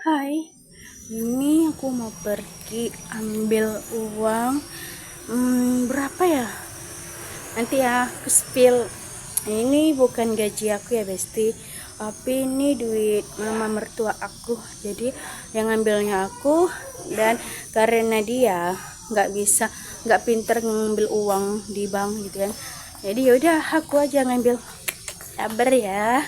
Hai, ini aku mau pergi ambil uang. Berapa ya? Nanti ya, aku spill. Ini bukan gaji aku ya, Besti. Tapi ini duit mama mertua aku. Jadi yang ngambilnya aku, dan karena dia nggak pinter ngambil uang di bank gitu kan. Jadi yaudah aku aja ngambil. Sabar ya.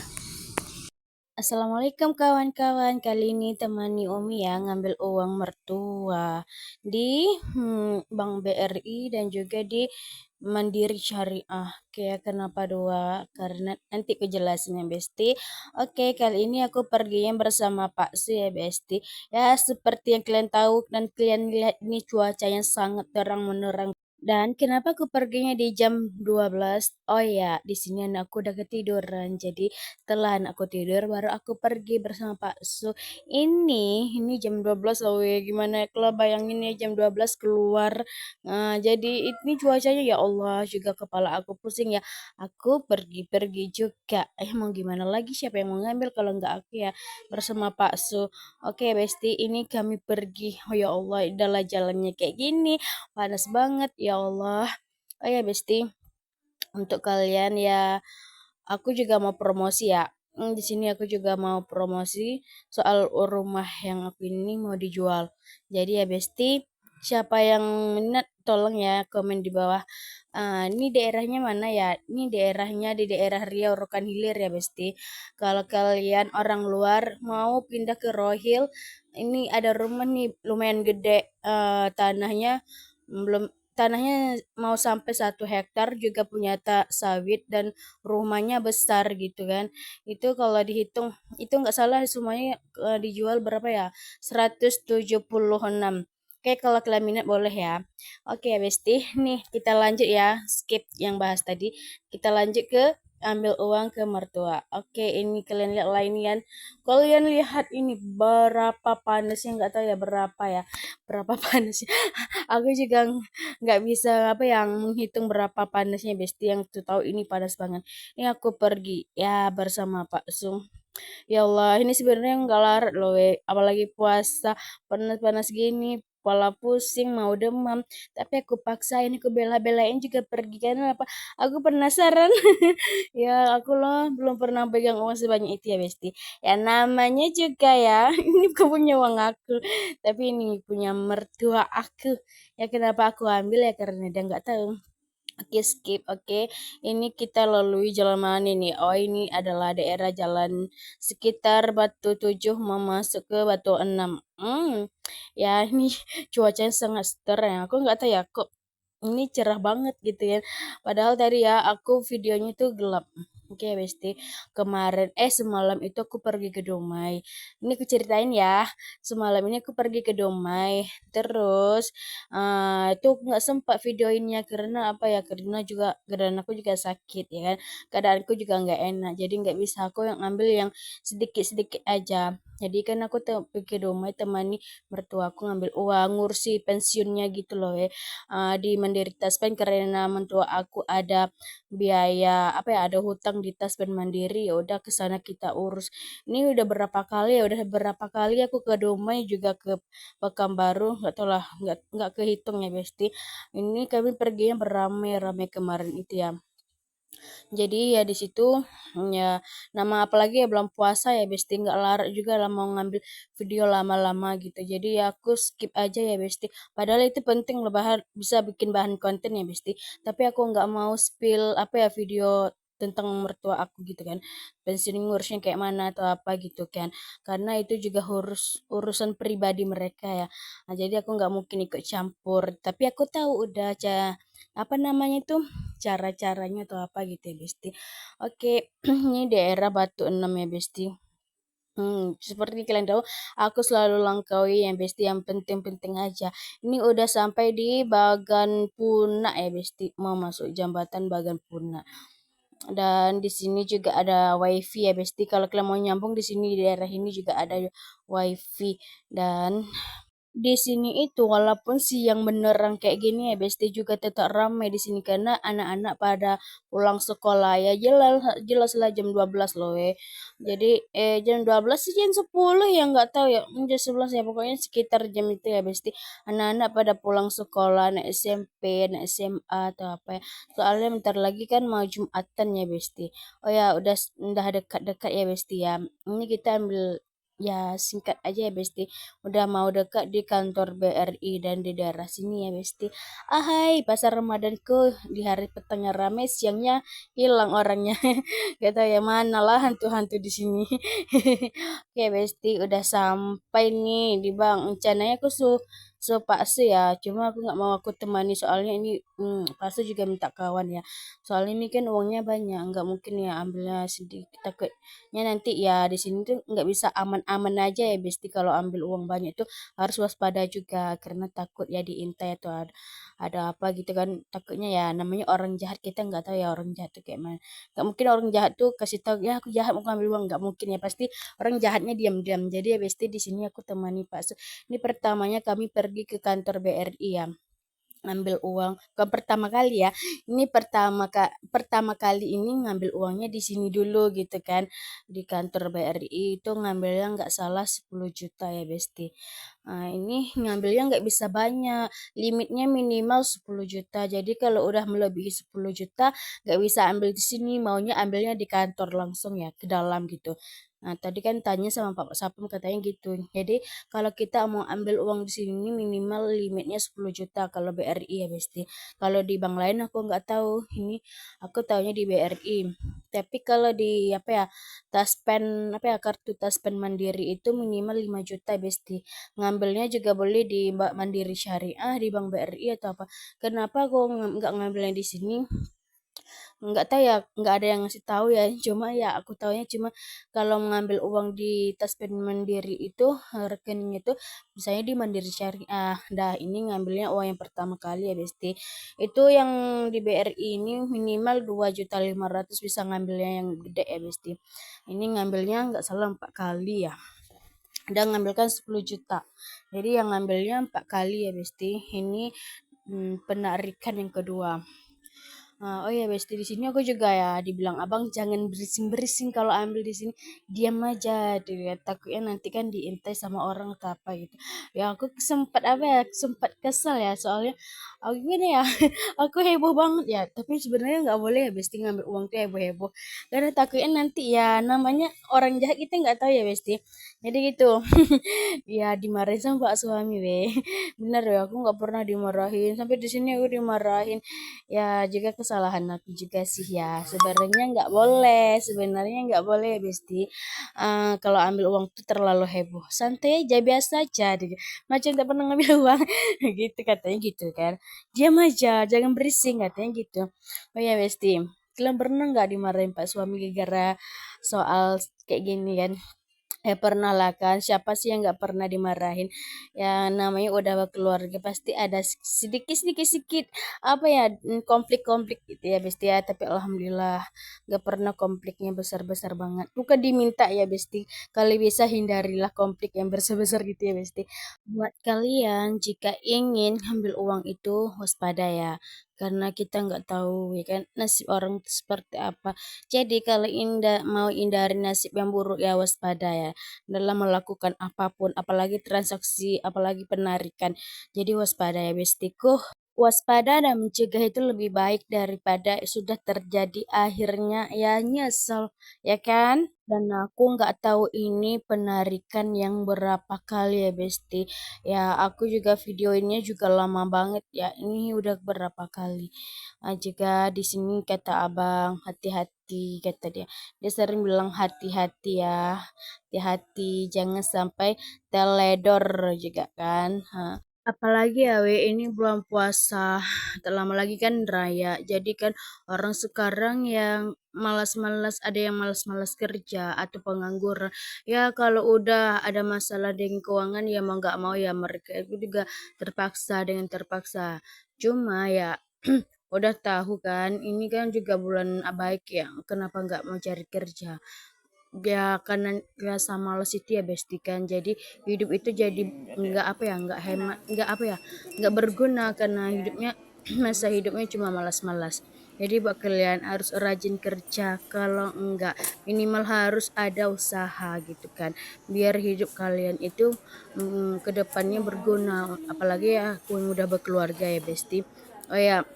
Assalamualaikum kawan-kawan. Kali ini temani Umi ya ngambil uang mertua di Bank BRI dan juga di Mandiri Syariah. Oke, kenapa dua? Karena nanti kejelasannya Besti. Oke, kali ini aku perginya bersama Pak Su ya Besti. Ya, seperti yang kalian tahu dan kalian lihat ini cuacanya sangat terang menerang. Dan kenapa aku perginya di jam 12? Oh ya, di sini anakku udah ketiduran. Jadi setelah anakku tidur baru aku pergi bersama Pak Su. Ini jam 12 loh. Gimana kalau bayangin ya jam 12 keluar. Nah, jadi ini cuacanya ya Allah juga kepala aku pusing ya. Aku pergi-pergi juga. Mau gimana lagi siapa yang mau ngambil kalau nggak aku ya bersama Pak Su. Oke, Besti, ini kami pergi. Oh ya Allah, udahlah jalannya kayak gini. Panas banget ya Allah. Oh ya Besti, untuk kalian ya, aku juga mau promosi ya. Di sini aku juga mau promosi soal rumah yang aku ini mau dijual. Jadi ya Besti, siapa yang minat tolong ya komen di bawah. Ini daerahnya mana ya? Ini daerahnya di daerah Riau Rokan Hilir ya Besti. Kalau kalian orang luar mau pindah ke Rohil, ini ada rumah nih lumayan gede, tanahnya belum tanahnya mau sampai 1 hektar, juga punya sawit dan rumahnya besar gitu kan. Itu kalau dihitung itu nggak salah semuanya dijual berapa ya? 176. Oke, kalau kalian minat boleh ya. Oke, Besti, nih kita lanjut ya. Skip yang bahas tadi. Kita lanjut ke ambil uang ke mertua. Oke, ini kalian lihat lah ini kan. Kalian lihat ini berapa panasnya, nggak tahu ya berapa ya. Berapa panasnya. Aku juga nggak bisa apa yang menghitung berapa panasnya Besti, yang tuh tahu ini panas banget. Ini aku pergi ya bersama Pak Sung. Ya Allah, ini sebenarnya nggak larat loh, apalagi puasa panas-panas gini, kepala pusing, mau demam. Tapi aku paksain, aku bela-belain juga pergi karena apa? Aku penasaran. Ya, aku loh belum pernah pegang uang sebanyak itu ya, Besti. Ya namanya juga ya, ini bukan punya uang aku, tapi ini punya mertua aku. Ya kenapa aku ambil ya karena dia nggak tahu. Oke, skip. Oke, ini kita lalui jalan mana nih? Oh, ini adalah daerah jalan sekitar Batu 7 mau masuk ke Batu 6. Ya ini cuacanya sangat cerah. Aku nggak tahu ya kok ini cerah banget gitu ya. Padahal tadi ya aku videonya tuh gelap. Oke, Besti. Semalam itu aku pergi ke Domai. Ini aku ceritain ya. Semalam ini aku pergi ke Domai. Terus itu nggak sempat videoinnya karena apa ya? Karena juga badan aku juga sakit ya kan. Keadaanku juga nggak enak. Jadi nggak bisa aku yang ambil yang sedikit-sedikit aja. Jadi kan aku pergi ke Domai temani mertuaku ngambil uang ngursi pensiunnya gitu loh ya. Di Mandiri Taspen karena mentua aku ada biaya apa ya, ada hutang di Taspen Mandiri, ya udah ke sana kita urus. Ini udah berapa kali ya, udah berapa kali aku ke Domai juga ke Pekanbaru, nggak tahu lah, nggak kehitung ya Besti. Ini kami perginya beramai-ramai kemarin itu ya. Jadi ya di situ ya, nama apalagi ya belum puasa ya Besti, nggak larat juga lah mau ngambil video lama-lama gitu. Jadi ya aku skip aja ya Besti. Padahal itu penting loh, bisa bikin bahan konten ya Besti. Tapi aku nggak mau spill apa ya video tentang mertua aku gitu kan, pensiun ngurusnya kayak mana atau apa gitu kan, karena itu juga urusan pribadi mereka ya. Nah, jadi aku nggak mungkin ikut campur, tapi aku tahu udah apa namanya itu cara-caranya atau apa gitu ya Besti. Oke, ini daerah Batu 6 ya Besti. Seperti kalian tahu, aku selalu langkaui yang Besti, yang penting-penting aja. Ini udah sampai di Bagan Puna ya Besti, mau masuk jembatan Bagan Puna. Dan di sini juga ada wifi ya Besti. Kalau kalian mau nyambung di sini di daerah ini juga ada wifi. Dan di sini itu walaupun siang beneran kayak gini ya Besti juga tetap ramai di sini karena anak-anak pada pulang sekolah ya jelas jelas lah jam 12 loh jadi jam 12 sih jam 10 ya nggak tahu ya jam 11 ya pokoknya sekitar jam itu ya Besti anak-anak pada pulang sekolah anak SMP anak SMA atau apa ya soalnya bentar lagi kan mau Jumatan ya Besti oh ya udah dekat-dekat ya Besti ya ini kita ambil ya singkat aja ya Besti udah mau dekat di kantor BRI dan di daerah sini ya Besti. Ahai, pasar Ramadanku di hari petangnya rame, siangnya hilang orangnya. Gak tahu ya mana lah hantu-hantu di sini. Oke Besti, udah sampai nih di Bang. Rencananya aku Pak Su ya, cuma aku nggak mau aku temani soalnya ini Pak Su juga minta kawan ya. Soalnya ini kan uangnya banyak, nggak mungkin ya ambilnya sedikit. Takutnya nanti ya di sini tuh nggak bisa aman-aman aja ya Besti kalau ambil uang banyak tuh harus waspada juga karena takut ya diintai atau ada apa gitu kan takutnya ya namanya orang jahat kita nggak tahu ya orang jahat tuh kayak mana nggak mungkin orang jahat tuh kasih tahu ya aku jahat mau ambil uang nggak mungkin ya pasti orang jahatnya diam-diam jadi ya Besti di sini aku temani Pak ini pertamanya kami pergi ke kantor BRI ya ngambil uang bukan pertama kali ya ini pertama kali ini ngambil uangnya di sini dulu gitu kan di kantor BRI itu ngambilnya nggak salah 10 juta ya Besti. Nah, ini ngambilnya nggak bisa banyak, limitnya minimal 10 juta. Jadi kalau udah melebihi 10 juta nggak bisa ambil di sini, maunya ambilnya di kantor langsung ya ke dalam gitu. Nah, tadi kan tanya sama Pak Sapam katanya gitu. Jadi kalau kita mau ambil uang di sini minimal limitnya 10 juta kalau BRI ya Besti. Kalau di bank lain aku nggak tahu. Ini aku tahunya di BRI. Tapi kalau di apa ya Taspen apa ya kartu Taspen Mandiri itu minimal 5 juta Besti. Ngambilnya juga boleh di Mandiri Syariah, di Bank BRI atau apa. Kenapa aku nggak ngambilnya di sini? Nggak tahu ya nggak ada yang ngasih tahu ya cuma ya aku taunya cuma kalau mengambil uang di Taspen Mandiri itu rekening itu misalnya di Mandiri Syariah dah ini ngambilnya uang yang pertama kali ya Besti itu yang di BRI ini minimal 2.500.000 bisa ngambilnya yang gede ya Besti ini ngambilnya nggak salah 4 kali ya dan ngambilkan 10 juta jadi yang ngambilnya 4 kali ya Besti ini penarikan yang kedua. Oh ya Besti di sini aku juga ya dibilang abang jangan berising-berising kalau ambil di sini diam aja dia takutnya nanti kan diintai sama orang atau apa gitu ya aku sempat apa ya sempat kesel ya soalnya aku gini ya aku heboh banget ya tapi sebenarnya nggak boleh ya Besti ngambil uang tuh heboh-heboh karena takutnya nanti ya namanya orang jahat kita nggak tahu ya Besti jadi gitu ya dimarahin sama Pak suami weh bener ya aku nggak pernah dimarahin sampai di sini aku dimarahin ya juga kesalahan aku juga sih ya sebenarnya nggak boleh ya Besti kalau ambil uang tuh terlalu heboh santai aja biasa aja macam tak pernah ngambil uang gitu katanya gitu kan diam aja jangan berising katanya gitu oh ya Besti kalian pernah nggak dimarahin Pak suami gara-gara soal kayak gini kan pernah lah kan siapa sih yang nggak pernah dimarahin ya namanya udah keluarga pasti ada sedikit sedikit sedikit apa ya konflik-konflik gitu ya Besti ya tapi alhamdulillah nggak pernah konfliknya besar-besar banget bukan diminta ya Besti kali bisa hindarilah konflik yang besar-besar gitu ya Besti buat kalian jika ingin ambil uang itu waspada ya karena kita nggak tahu ya kan nasib orang itu seperti apa jadi kalau mau hindari nasib yang buruk ya waspada ya dalam melakukan apapun, apalagi transaksi, apalagi penarikan. Jadi waspada ya bestiku. Waspada dan mencegah itu lebih baik daripada sudah terjadi akhirnya ya nyesel, ya kan? Dan aku nggak tahu ini penarikan yang berapa kali ya Besti. Ya aku juga videonya juga lama banget ya. Ini udah berapa kali. Juga di sini kata abang hati-hati kata dia. Dia sering bilang hati-hati ya. Hati-hati jangan sampai teledor juga kan. Apalagi ya ini bulan puasa, tak lama lagi kan raya. Jadi kan orang sekarang yang malas-malas, ada yang malas-malas kerja atau pengangguran. Ya kalau udah ada masalah dengan keuangan ya mau nggak mau ya mereka itu juga terpaksa dengan terpaksa. Cuma ya udah tahu kan ini kan juga bulan baik ya. Kenapa nggak mau cari kerja? ya karena rasa malas itu ya besti kan, jadi hidup itu jadi nggak apa ya, nggak hemat, nggak apa ya, nggak berguna karena hidupnya masa hidupnya cuma malas-malas. Jadi buat kalian harus rajin kerja, kalau enggak minimal harus ada usaha gitu kan, biar hidup kalian itu ke depannya berguna. Apalagi ya aku yang udah berkeluarga ya besti. Oh ya,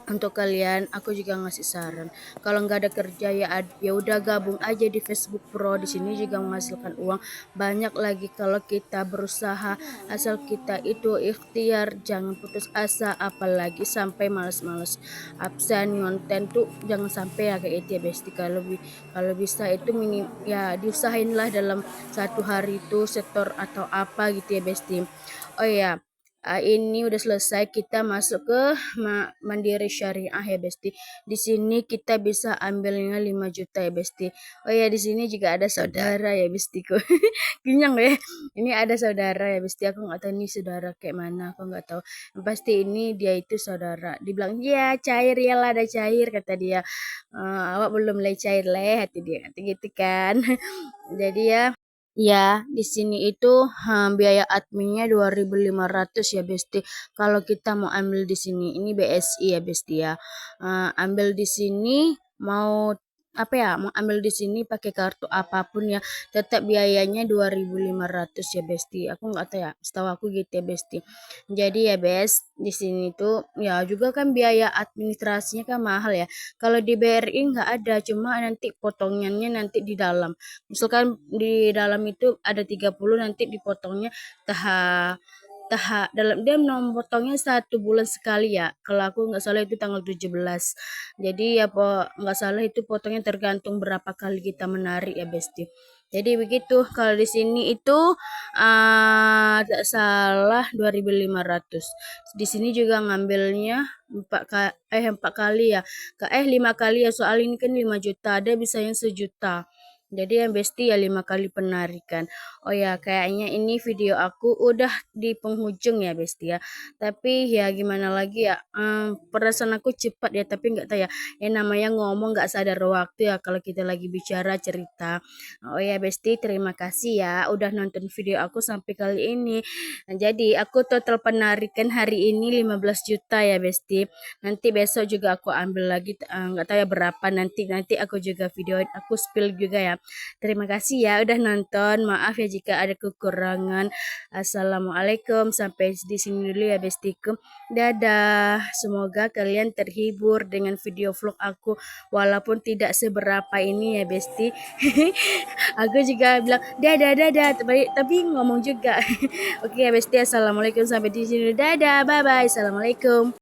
untuk kalian aku juga ngasih saran, kalau nggak ada kerja ya ya udah gabung aja di Facebook Pro, di sini juga menghasilkan uang banyak lagi kalau kita berusaha, asal kita itu ikhtiar, jangan putus asa, apalagi sampai males-males absen konten tuh jangan sampai ya kayak itu ya besti. Kalau bisa itu minim ya, diusahain lah dalam satu hari itu setor atau apa gitu ya besti. Oh ya, ini udah selesai, kita masuk ke Mandiri Syariah ya Besti. Di sini kita bisa ambilnya 5 juta ya Besti. Oh ya, di sini juga ada saudara ya Bestiku. Kenyang ya. Ini ada saudara ya Besti. Aku nggak tahu ini saudara kayak mana, aku nggak tahu. Yang pasti ini dia itu saudara. Dibilang ya cair ya lah, ada cair kata dia. Awak belum mulai cair leh, hati dia kata gitu kan. Jadi ya, ya, di sini itu biaya adminnya 2.500 ya Besti. Kalau kita mau ambil di sini, ini BSI ya Besti ya. Ambil di sini mau apa ya? Mau ambil di sini pakai kartu apapun ya, tetap biayanya 2.500 ya Besti. Aku nggak tahu ya, setahu aku gitu ya Besti. Jadi ya Bes, di sini tuh ya juga kan biaya administrasinya kan mahal ya. Kalau di BRI nggak ada, cuma nanti potongannya nanti di dalam. Misalkan di dalam itu ada 30, nanti dipotongnya tahap tahap dalam, dia memotongnya 1 bulan sekali ya. Kalau aku nggak salah itu tanggal 17. Jadi ya nggak salah itu potongnya tergantung berapa kali kita menarik ya Besti. Jadi begitu. Kalau di sini itu tidak salah 2.500. Di sini juga ngambilnya 4 kali ya. 5 kali ya, soal ini kan 5 juta, ada bisa yang 1 juta. Jadi yang Besti ya 5 kali penarikan. Oh ya, kayaknya ini video aku udah di penghujung ya Besti ya. Tapi ya gimana lagi ya, perasaan aku cepat ya, tapi nggak tahu ya. Yang namanya ngomong nggak sadar waktu ya kalau kita lagi bicara cerita. Oh ya Besti, terima kasih ya udah nonton video aku sampai kali ini. Nah, jadi aku total penarikan hari ini 15 juta ya Besti. Nanti besok juga aku ambil lagi, nggak tahu ya berapa, nanti aku juga videoin, aku spill juga ya. Terima kasih ya udah nonton. Maaf ya jika ada kekurangan. Assalamualaikum. Sampai di sini dulu ya Bestiku. Dadah. Semoga kalian terhibur dengan video vlog aku walaupun tidak seberapa ini ya Besti. Aku juga bilang dadah dadah, tapi ngomong juga. Oke ya Besti, assalamualaikum, sampai di sini. Dadah, bye bye. Assalamualaikum.